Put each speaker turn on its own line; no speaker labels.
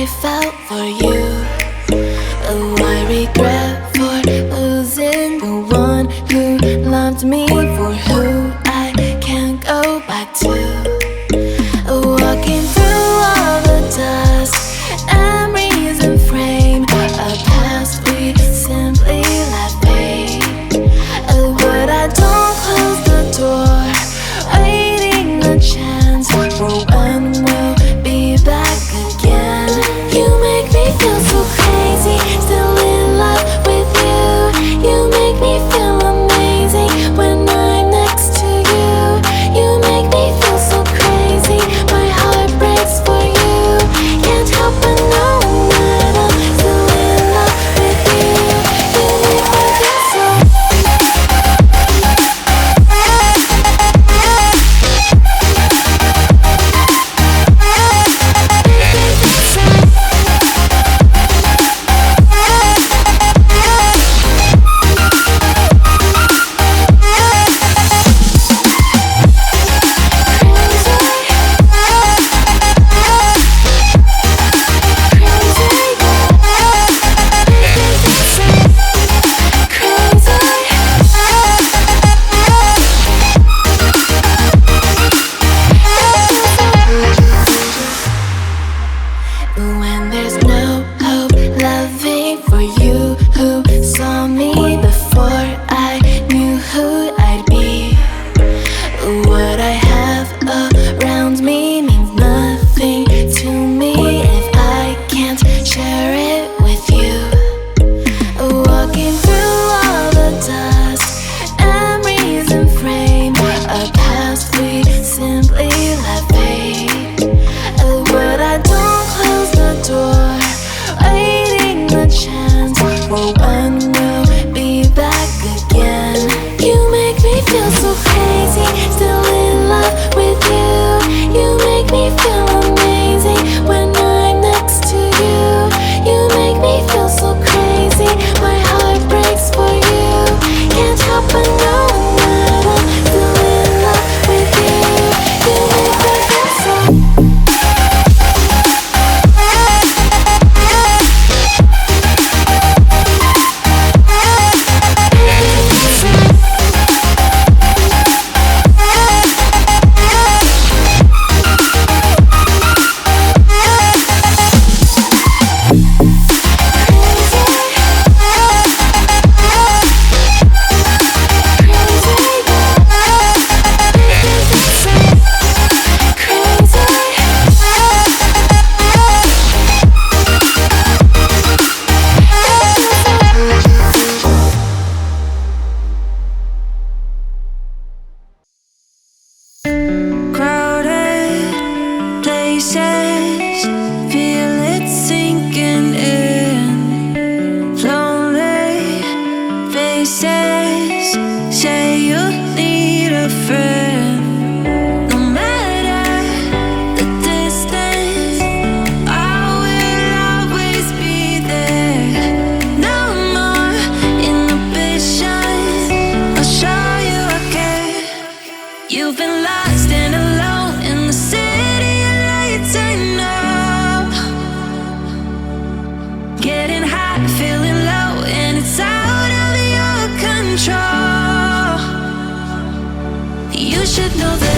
I felt for you. Oh, I regret for losing the one who loved me, for who I can't go back to. Walking through all the dust, memories and frame, a past we simply let fade. Oh, but I don't close the door, waiting a chance for when we'll be back again. You make me feel so crazy, still in love with you. You make me feel amazing when I'm next to you. You make me feel so crazy, my heart breaks for you. Can't help but know that I'm still in love with you. You make me feel so. When there's no hope, loving for you who saw me before I knew who I'd be. What I have around me means nothing to me if I can't share it with you. Walking through all the dust, memories and frame, a past we simply let fade. But I don't close the door, waiting the chance for when we'll be back again. You make me feel so crazy, still in love with you. You make me feel amazing when I'm next to you. You make me feel so crazy, my heart breaks for you. Can't help but know that I'm still in love with you. You make me feel so.
Crowded places, feel it sinking in. Lonely faces, say you need a friend. No matter the distance, I will always be there. No more inhibitions, I'll show you I care. You've been lost and alone in the city of lights, I know. Getting high, feeling low, and it's out of your control. You should know that